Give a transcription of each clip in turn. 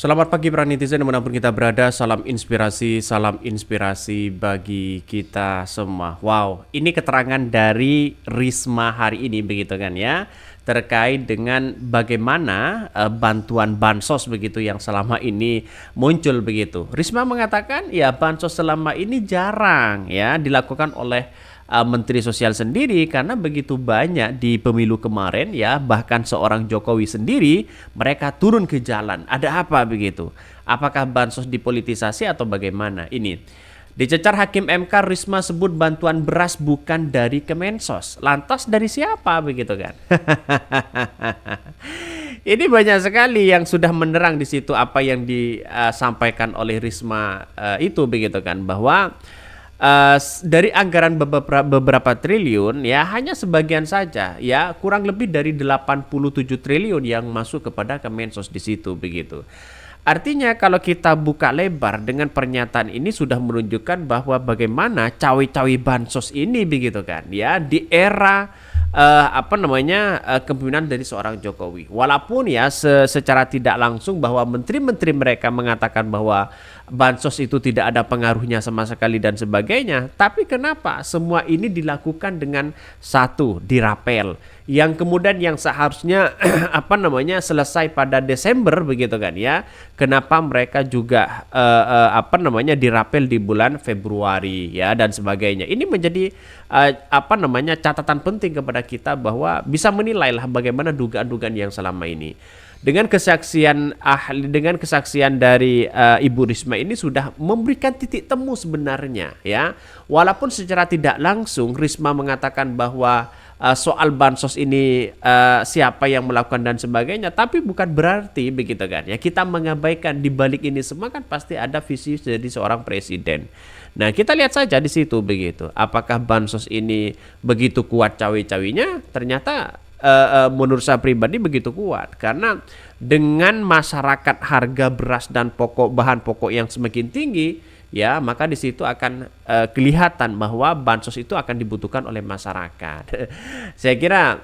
Selamat pagi para netizen dimanapun kita berada, salam inspirasi bagi kita semua. Wow, ini keterangan dari Risma hari ini begitu kan ya, terkait dengan bagaimana bantuan bansos begitu yang selama ini muncul begitu. Risma mengatakan ya bansos selama ini jarang ya dilakukan oleh Menteri Sosial sendiri karena begitu banyak di pemilu kemarin ya, bahkan seorang Jokowi sendiri mereka turun ke jalan. Ada apa begitu? Apakah bansos dipolitisasi atau bagaimana? Ini dicecar Hakim MK, Risma sebut bantuan beras bukan dari Kemensos. Lantas dari siapa begitu kan? Ini banyak sekali yang sudah menerang di situ apa yang disampaikan oleh Risma itu begitu kan, bahwa dari anggaran beberapa triliun ya hanya sebagian saja ya, kurang lebih dari 87 triliun yang masuk kepada Kemensos di situ begitu. Artinya kalau kita buka lebar dengan pernyataan ini sudah menunjukkan bahwa bagaimana cawe-cawe bansos ini begitu kan ya di era kepemimpinan dari seorang Jokowi. Walaupun ya secara tidak langsung bahwa menteri-menteri mereka mengatakan bahwa bansos itu tidak ada pengaruhnya sama sekali dan sebagainya, tapi kenapa semua ini dilakukan dengan satu dirapel yang kemudian yang seharusnya selesai pada Desember begitu kan ya, kenapa mereka juga dirapel di bulan Februari ya dan sebagainya. Ini menjadi catatan penting kepada kita bahwa bisa menilai lah bagaimana dugaan-dugaan yang selama ini. Dengan kesaksian dari Ibu Risma ini sudah memberikan titik temu sebenarnya ya. Walaupun secara tidak langsung Risma mengatakan bahwa soal bansos ini siapa yang melakukan dan sebagainya, tapi bukan berarti begitu kan ya kita mengabaikan di balik ini semua kan pasti ada visi dari seorang presiden. Nah, kita lihat saja di situ begitu. Apakah bansos ini begitu kuat cawe-cawenya? Ternyata menurut saya pribadi begitu kuat, karena dengan masyarakat harga beras dan bahan pokok yang semakin tinggi ya, maka di situ akan kelihatan bahwa bansos itu akan dibutuhkan oleh masyarakat. Saya kira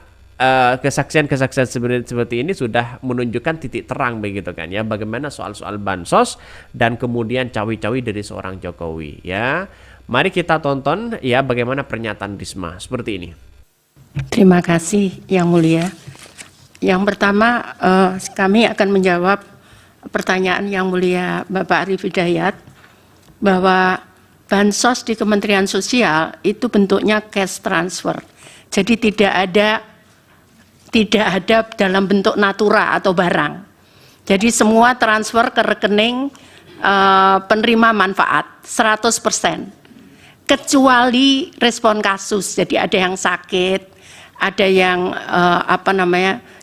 kesaksian-kesaksian seperti ini sudah menunjukkan titik terang begitu kan ya, bagaimana soal-soal bansos dan kemudian cawi-cawi dari seorang Jokowi ya. Mari kita tonton ya bagaimana pernyataan Risma seperti ini. Terima kasih Yang Mulia. Yang pertama kami akan menjawab pertanyaan Yang Mulia Bapak Arief Hidayat bahwa bansos di Kementerian Sosial itu bentuknya cash transfer. Jadi tidak ada dalam bentuk natura atau barang. Jadi semua transfer ke rekening penerima manfaat 100%. Kecuali respon kasus. Jadi ada yang sakit, ada yang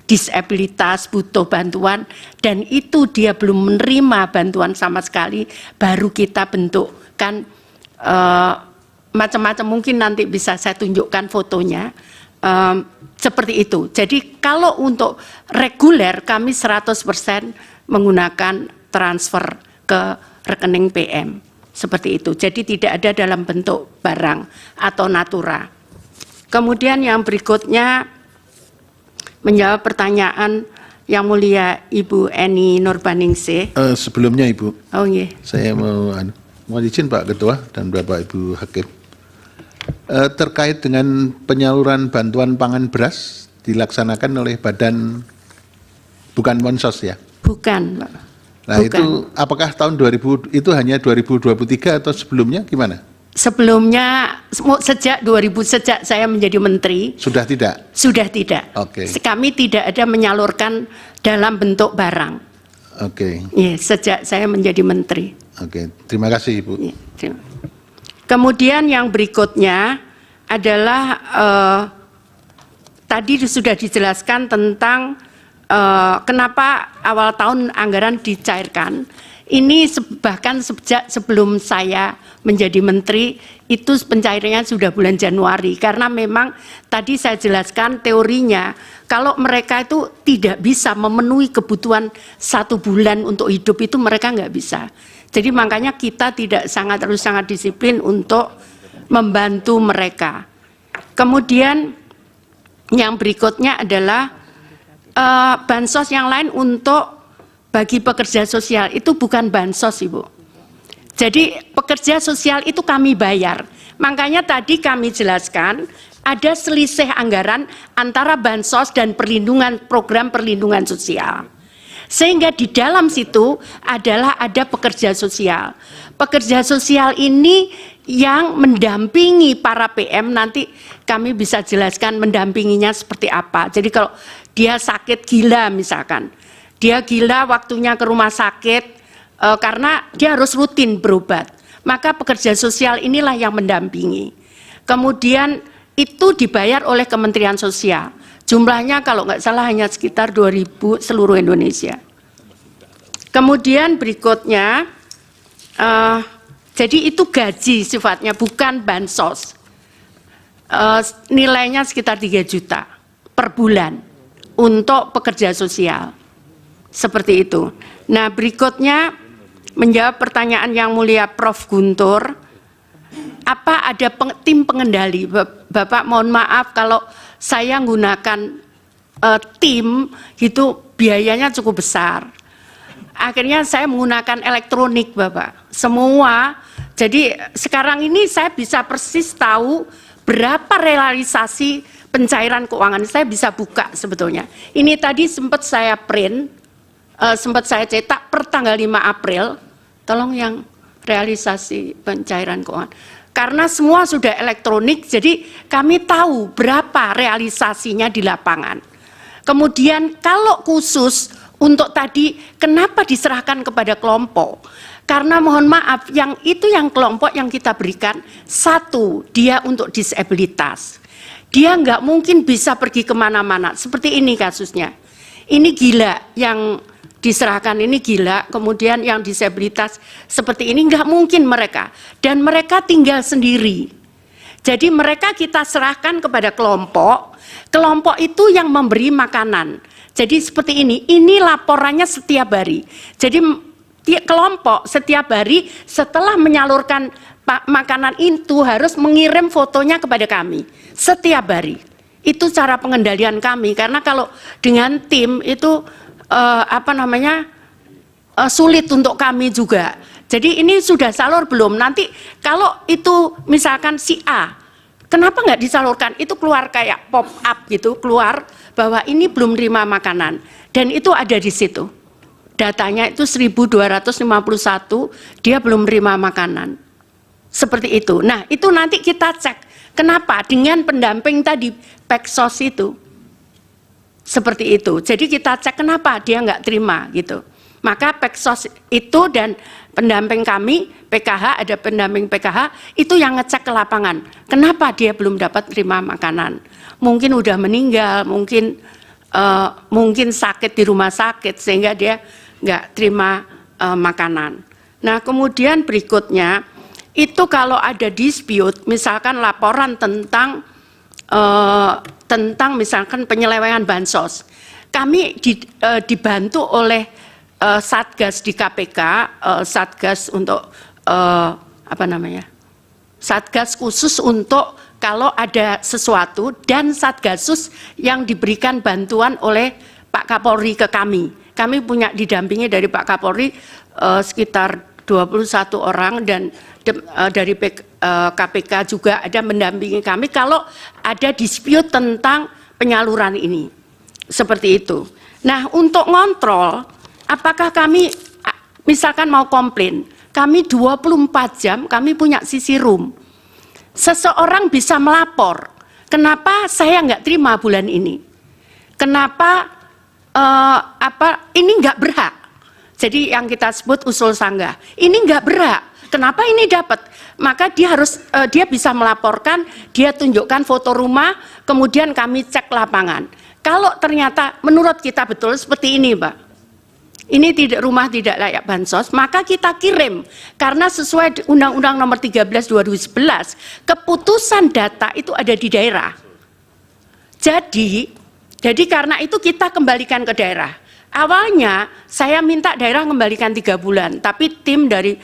disabilitas butuh bantuan dan itu dia belum menerima bantuan sama sekali, baru kita bentukkan macam-macam, mungkin nanti bisa saya tunjukkan fotonya seperti itu. Jadi kalau untuk reguler kami 100% menggunakan transfer ke rekening PM seperti itu. Jadi tidak ada dalam bentuk barang atau natura. Kemudian yang berikutnya menjawab pertanyaan Yang Mulia Ibu Eni Nurbaningsih. Sebelumnya Ibu, iya. Saya mau izin Pak Ketua dan Bapak Ibu Hakim. Terkait dengan penyaluran bantuan pangan beras dilaksanakan oleh badan, bukan Monsos ya? Bukan, Pak. Nah bukan. Itu apakah tahun 2000 itu hanya 2023 atau sebelumnya gimana? Sebelumnya sejak saya menjadi menteri sudah tidak. Oke. Kami tidak ada menyalurkan dalam bentuk barang. Oke. Ya, sejak saya menjadi menteri. Oke, terima kasih Ibu. Ya, kemudian yang berikutnya adalah tadi sudah dijelaskan tentang kenapa awal tahun anggaran dicairkan. Ini bahkan sejak sebelum saya menjadi menteri itu pencairannya sudah bulan Januari, karena memang tadi saya jelaskan teorinya kalau mereka itu tidak bisa memenuhi kebutuhan 1 bulan untuk hidup itu mereka nggak bisa. Jadi makanya kita harus sangat disiplin untuk membantu mereka. Kemudian yang berikutnya adalah bansos yang lain untuk bagi pekerja sosial itu bukan bansos, Ibu. Jadi pekerja sosial itu kami bayar. Makanya tadi kami jelaskan ada selisih anggaran antara bansos dan program perlindungan sosial. Sehingga di dalam situ adalah ada pekerja sosial. Pekerja sosial ini yang mendampingi para PM, nanti kami bisa jelaskan mendampinginya seperti apa. Jadi kalau dia sakit gila misalkan, dia gila waktunya ke rumah sakit karena dia harus rutin berobat, maka pekerja sosial inilah yang mendampingi. Kemudian itu dibayar oleh Kementerian Sosial. Jumlahnya kalau nggak salah hanya sekitar 2.000 seluruh Indonesia. Kemudian berikutnya, jadi itu gaji sifatnya, bukan bansos. Nilainya sekitar 3 juta per bulan untuk pekerja sosial. Seperti itu. Nah, berikutnya menjawab pertanyaan yang mulia Prof. Guntur, apa ada tim pengendali? Bapak mohon maaf kalau saya menggunakan tim itu biayanya cukup besar. Akhirnya saya menggunakan elektronik, Bapak. Semua. Jadi sekarang ini saya bisa persis tahu berapa realisasi pencairan keuangan. Saya bisa buka sebetulnya. Ini tadi sempat saya print, sempat saya cetak per tanggal 5 April. Tolong yang realisasi pencairan keuangan. Karena semua sudah elektronik, jadi kami tahu berapa realisasinya di lapangan. Kemudian kalau khusus untuk tadi, kenapa diserahkan kepada kelompok? Karena mohon maaf, yang kelompok yang kita berikan, satu, dia untuk disabilitas. Dia nggak mungkin bisa pergi kemana-mana, seperti ini kasusnya. Ini gila yang diserahkan, ini gila, kemudian yang disabilitas seperti ini nggak mungkin mereka. Dan mereka tinggal sendiri. Jadi mereka kita serahkan kepada kelompok itu yang memberi makanan. Jadi seperti ini laporannya setiap hari. Jadi kelompok setiap hari setelah menyalurkan makanan itu harus mengirim fotonya kepada kami setiap hari. Itu cara pengendalian kami, karena kalau dengan tim itu sulit untuk kami juga. Jadi ini sudah salur belum? Nanti kalau itu misalkan si A, kenapa nggak disalurkan? Itu keluar kayak pop up gitu, keluar bahwa ini belum terima makanan. Dan itu ada di situ. Datanya itu 1.251, dia belum terima makanan. Seperti itu. Nah, itu nanti kita cek. Kenapa? Dengan pendamping tadi, Peksos itu. Seperti itu. Jadi kita cek kenapa dia nggak terima gitu. Maka Peksos itu dan pendamping kami, PKH, ada pendamping PKH, itu yang ngecek ke lapangan. Kenapa dia belum dapat terima makanan? Mungkin udah meninggal, mungkin sakit di rumah sakit sehingga dia nggak terima makanan. Nah, kemudian berikutnya itu kalau ada dispute, misalkan laporan tentang misalkan penyelewengan bansos, kami dibantu oleh Satgas di KPK, Satgas untuk Satgas khusus untuk kalau ada sesuatu, dan Satgasus yang diberikan bantuan oleh Pak Kapolri ke kami. Kami punya didampingi dari Pak Kapolri sekitar 21 orang, dan dari KPK juga ada mendampingi kami kalau ada dispute tentang penyaluran ini. Seperti itu. Nah, untuk ngontrol, apakah kami misalkan mau komplain, kami 24 jam, kami punya sisi room. Seseorang bisa melapor, kenapa saya nggak terima bulan ini? Kenapa ini nggak berhak? Jadi yang kita sebut usul sanggah, ini nggak berhak. Kenapa ini dapat? Maka dia bisa melaporkan, dia tunjukkan foto rumah, kemudian kami cek lapangan. Kalau ternyata menurut kita betul seperti ini, Pak, ini rumah tidak layak bansos, maka kita kirim. Karena sesuai Undang-Undang Nomor 13 2011, keputusan data itu ada di daerah. Jadi karena itu kita kembalikan ke daerah. Awalnya saya minta daerah kembalikan 3 bulan, tapi tim dari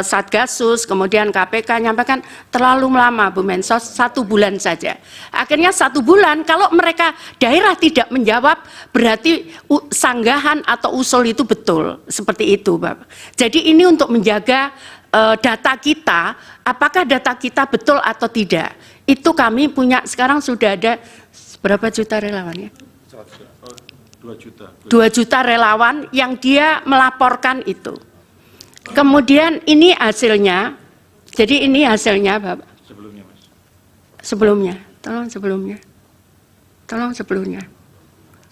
Satgasus, kemudian KPK nyampaikan terlalu lama Bu Mensos, 1 bulan saja. Akhirnya 1 bulan, kalau mereka daerah tidak menjawab, berarti sanggahan atau usul itu betul, seperti itu Bapak. Jadi ini untuk menjaga data kita, apakah data kita betul atau tidak. Itu kami punya, sekarang sudah ada berapa juta relawan ya? 2 juta relawan yang dia melaporkan itu. Kemudian ini hasilnya, jadi ini hasilnya Bapak. Sebelumnya Mas. Sebelumnya, tolong sebelumnya.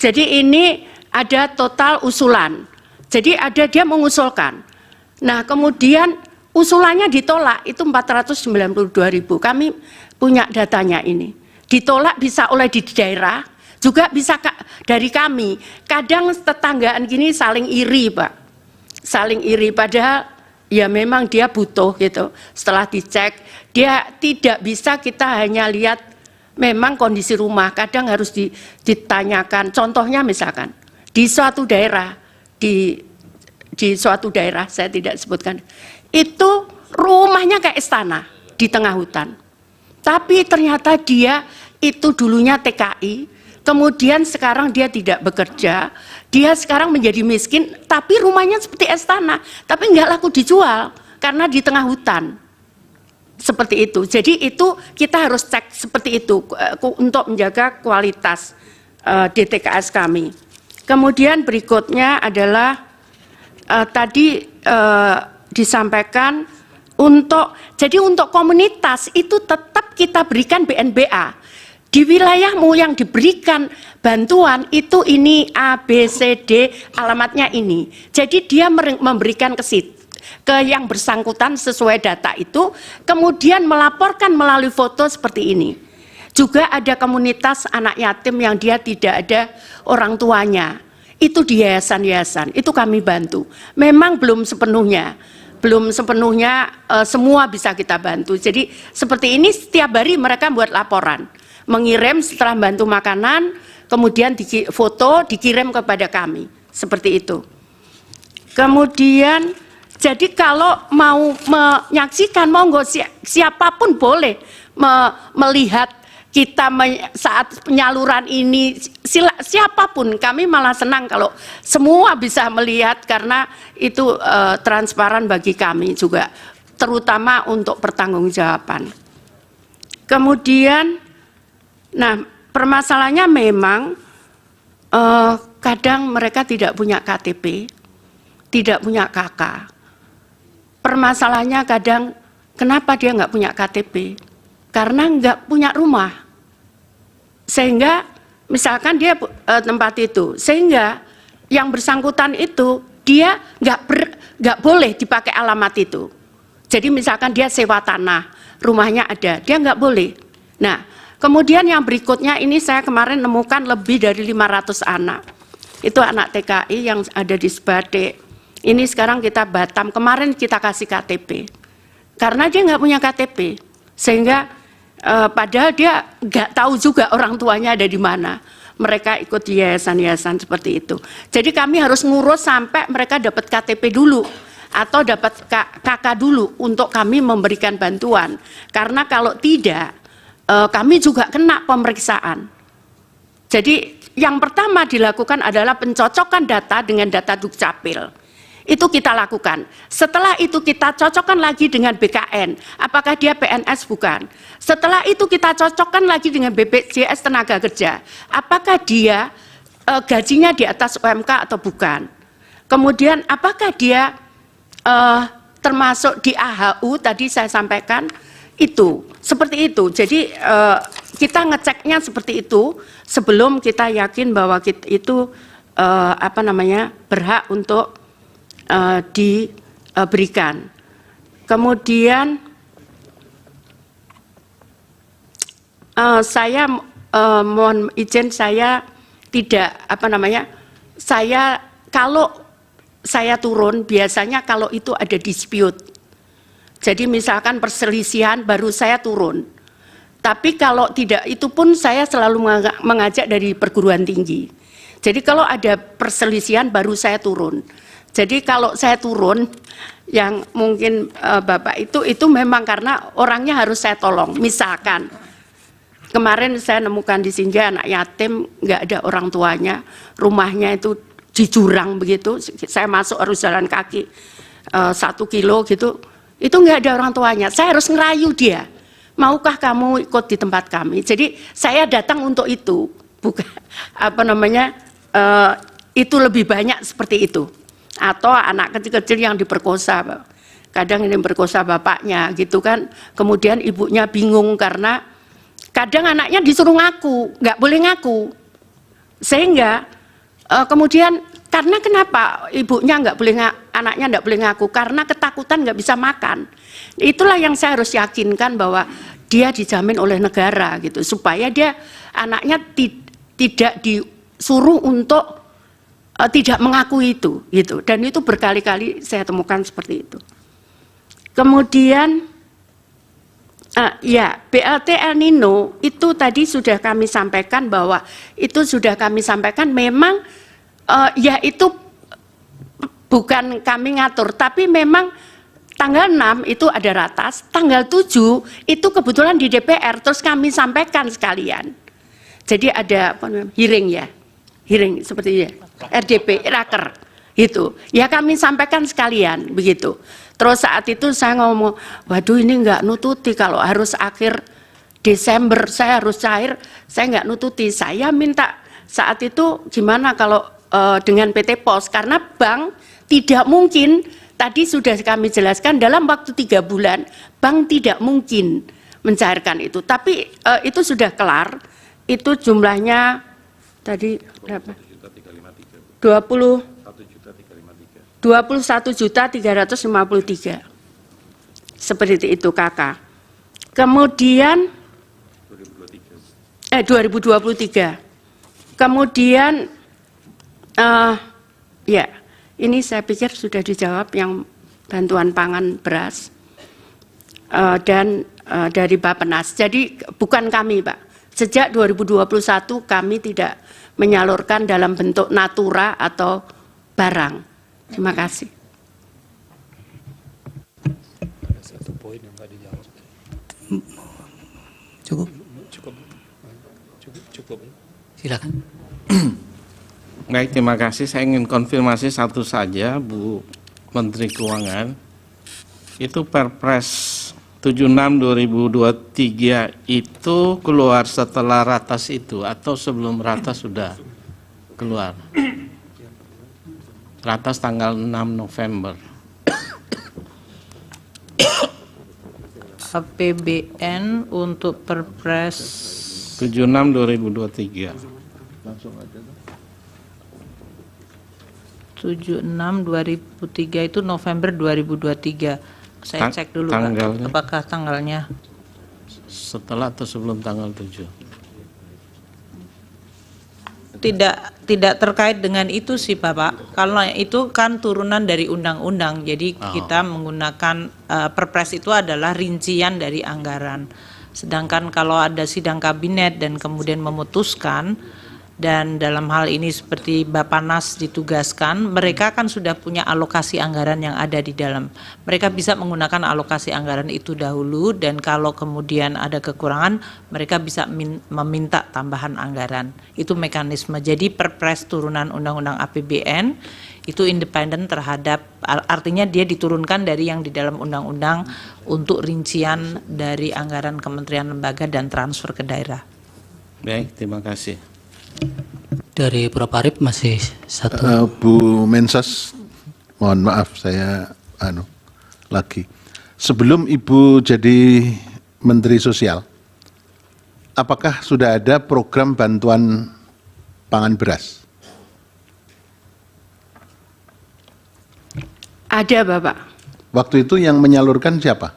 Jadi ini ada total usulan. Jadi ada dia mengusulkan. Nah kemudian usulannya ditolak, itu 492.000. Kami punya datanya ini. Ditolak bisa oleh di daerah, juga bisa dari kami. Kadang tetanggaan gini saling iri Pak. Saling iri, padahal ya memang dia butuh gitu. Setelah dicek, dia tidak bisa kita hanya lihat memang kondisi rumah, kadang harus ditanyakan. Contohnya misalkan, di suatu daerah, di suatu daerah, saya tidak sebutkan, itu rumahnya kayak istana di tengah hutan. Tapi ternyata dia itu dulunya TKI, kemudian sekarang dia tidak bekerja, dia sekarang menjadi miskin, tapi rumahnya seperti istana, tapi nggak laku dijual karena di tengah hutan. Seperti itu. Jadi itu kita harus cek seperti itu untuk menjaga kualitas DTKS kami. Kemudian berikutnya adalah tadi disampaikan jadi untuk komunitas itu tetap kita berikan BNBA. Di wilayahmu yang diberikan bantuan itu ini A, B, C, D, alamatnya ini. Jadi dia memberikan ke yang bersangkutan sesuai data itu, kemudian melaporkan melalui foto seperti ini. Juga ada komunitas anak yatim yang dia tidak ada orang tuanya. Itu di yayasan-yayasan, itu kami bantu. Memang belum sepenuhnya semua bisa kita bantu. Jadi seperti ini setiap hari mereka buat laporan. Mengirim setelah bantu makanan, kemudian foto dikirim kepada kami, seperti itu. Kemudian, jadi kalau mau menyaksikan, monggo siapapun boleh melihat kita saat penyaluran ini, siapapun, kami malah senang kalau semua bisa melihat karena itu transparan bagi kami juga, terutama untuk pertanggungjawaban. Kemudian, nah, permasalahannya memang kadang mereka tidak punya KTP, tidak punya KK. Permasalahannya kadang kenapa dia nggak punya KTP? Karena nggak punya rumah. Sehingga misalkan dia tempat itu, sehingga yang bersangkutan itu dia nggak boleh dipakai alamat itu. Jadi misalkan dia sewa tanah, rumahnya ada, dia nggak boleh. Nah, kemudian yang berikutnya ini saya kemarin nemukan lebih dari 500 anak. Itu anak TKI yang ada di Sebatik. Ini sekarang kita Batam, kemarin kita kasih KTP. Karena dia nggak punya KTP. Sehingga padahal dia nggak tahu juga orang tuanya ada di mana. Mereka ikut di yayasan-yayasan seperti itu. Jadi kami harus ngurus sampai mereka dapat KTP dulu. Atau dapat KK dulu untuk kami memberikan bantuan. Karena kalau tidak, kami juga kena pemeriksaan. Jadi yang pertama dilakukan adalah pencocokan data dengan data Dukcapil. Itu kita lakukan. Setelah itu kita cocokkan lagi dengan BKN. Apakah dia PNS bukan? Setelah itu kita cocokkan lagi dengan BPJS Tenaga Kerja. Apakah dia gajinya di atas UMK atau bukan? Kemudian apakah dia termasuk di AHU tadi saya sampaikan? Itu seperti itu. Jadi kita ngeceknya seperti itu sebelum kita yakin bahwa itu berhak untuk diberikan. Kemudian saya mohon izin, saya tidak kalau saya turun biasanya kalau itu ada dispute. Jadi misalkan perselisihan baru saya turun. Tapi kalau tidak itu pun saya selalu mengajak dari perguruan tinggi. Jadi kalau ada perselisihan baru saya turun. Jadi kalau saya turun, yang mungkin Bapak itu memang karena orangnya harus saya tolong. Misalkan kemarin saya nemukan di Sinja anak yatim, nggak ada orang tuanya, rumahnya itu di jurang begitu, saya masuk harus jalan kaki 1 kilo gitu, itu nggak ada orang tuanya. Saya harus ngerayu dia, maukah kamu ikut di tempat kami? Jadi saya datang untuk itu, bukan itu lebih banyak seperti itu. Atau anak kecil-kecil yang diperkosa, kadang ini memperkosa bapaknya gitu kan, kemudian ibunya bingung karena kadang anaknya disuruh ngaku, nggak boleh ngaku, sehingga kemudian karena kenapa ibunya nggak boleh anaknya nggak boleh ngaku, karena ketakutan nggak bisa makan. Itulah yang saya harus yakinkan bahwa dia dijamin oleh negara gitu, supaya dia anaknya tidak disuruh untuk tidak mengakui itu gitu, dan itu berkali-kali saya temukan seperti itu. Kemudian ya BLT El Nino itu tadi sudah kami sampaikan bahwa itu sudah kami sampaikan memang ya itu bukan kami ngatur, tapi memang tanggal 6 itu ada ratas, tanggal 7 itu kebetulan di DPR, terus kami sampaikan sekalian. Jadi ada hearing ya, hearing seperti ya. RDP, raker, itu. Ya kami sampaikan sekalian, begitu. Terus saat itu saya ngomong, waduh ini nggak nututi, kalau harus akhir Desember saya harus cair, saya nggak nututi. Saya minta saat itu gimana kalau dengan PT Pos, karena bank tidak mungkin, tadi sudah kami jelaskan dalam waktu 3 bulan, bank tidak mungkin mencairkan itu. Tapi itu sudah kelar, itu jumlahnya tadi berapa? 21.353. Seperti itu kakak. Kemudian 2023. Kemudian ya ini saya pikir sudah dijawab yang bantuan pangan beras dan dari Bappenas. Jadi bukan kami Pak. Sejak 2021 kami tidak menyalurkan dalam bentuk natura atau barang. Terima kasih. Ada satu poin yang nggak dijawab. Cukup? Cukup. Silakan. Baik, terima kasih. Saya ingin konfirmasi satu saja, Bu Menteri Keuangan. Itu Perpres 76/2023 itu keluar setelah ratas itu atau sebelum ratas sudah keluar? Ratas tanggal 6 November. APBN untuk Perpres 76/2023. 76/2003 itu November 2023. Saya cek dulu tanggalnya. Pak, apakah tanggalnya Setelah atau sebelum tanggal 7? tidak terkait dengan itu sih Bapak. Kalau itu kan turunan dari undang-undang. Jadi kita menggunakan Perpres itu adalah rincian dari anggaran. Sedangkan kalau ada sidang kabinet dan kemudian memutuskan, dan dalam hal ini seperti Bappenas ditugaskan, mereka kan sudah punya alokasi anggaran yang ada di dalam. Mereka bisa menggunakan alokasi anggaran itu dahulu, dan kalau kemudian ada kekurangan, mereka bisa meminta tambahan anggaran. Itu mekanisme. Jadi Perpres turunan Undang-Undang APBN itu independen terhadap, artinya dia diturunkan dari yang di dalam undang-undang untuk rincian dari anggaran kementerian lembaga dan transfer ke daerah. Baik, terima kasih. Dari Prof. Arief masih satu. Bu Mensos, mohon maaf saya lagi. Sebelum Ibu jadi Menteri Sosial, apakah sudah ada program bantuan pangan beras? Ada Bapak. Waktu itu yang menyalurkan siapa?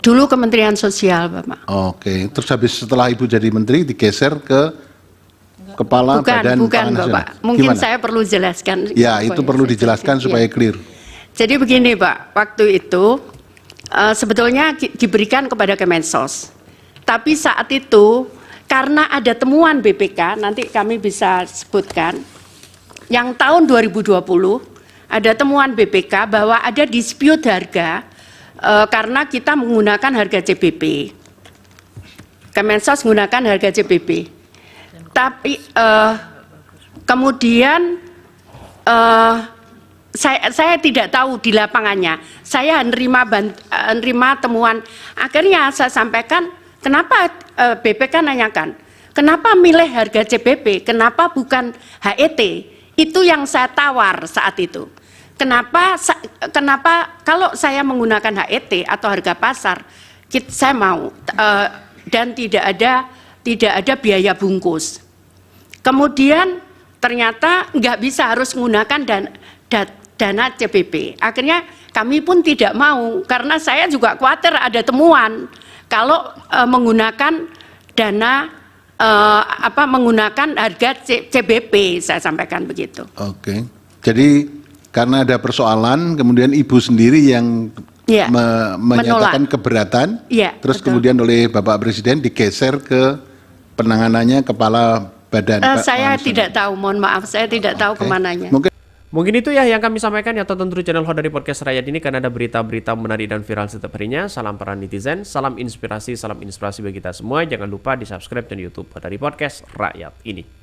Dulu Kementerian Sosial Bapak. Oke, terus habis setelah Ibu jadi Menteri digeser ke Kepala Badan bukan Pangan Nasional. Bapak. Mungkin Gimana? saya perlu jelaskan. Ya, itu perlu dijelaskan supaya clear. Jadi begini Pak, waktu itu sebetulnya diberikan kepada Kemensos. Tapi saat itu karena ada temuan BPK, nanti kami bisa sebutkan, yang tahun 2020 ada temuan BPK bahwa ada dispute harga karena kita menggunakan harga CBP. Kemensos menggunakan harga CBP. Tapi kemudian saya tidak tahu di lapangannya. Saya menerima temuan. Akhirnya saya sampaikan, kenapa BPK nanyakan, kenapa milih harga CBP, kenapa bukan HET? Itu yang saya tawar saat itu. Kenapa kalau saya menggunakan HET atau harga pasar, saya mau dan tidak ada biaya bungkus. Kemudian ternyata nggak bisa, harus menggunakan dana CBP. Akhirnya kami pun tidak mau karena saya juga khawatir ada temuan kalau menggunakan dana menggunakan harga CBP, saya sampaikan begitu. Oke. Jadi karena ada persoalan, kemudian Ibu sendiri yang Ya, menyatakan keberatan, Ya, terus betul. kemudian oleh Bapak Presiden digeser ke penanganannya Kepala Badan. Saya tidak tahu, mohon maaf, saya tidak tahu Oke. kemananya. Mungkin itu ya yang kami sampaikan ya, tonton terus channel Ho dari Podcast Rakyat ini karena ada berita-berita menarik dan viral setiap harinya. Salam para netizen, salam inspirasi bagi kita semua. Jangan lupa di subscribe channel YouTube Ho dari Podcast Rakyat ini.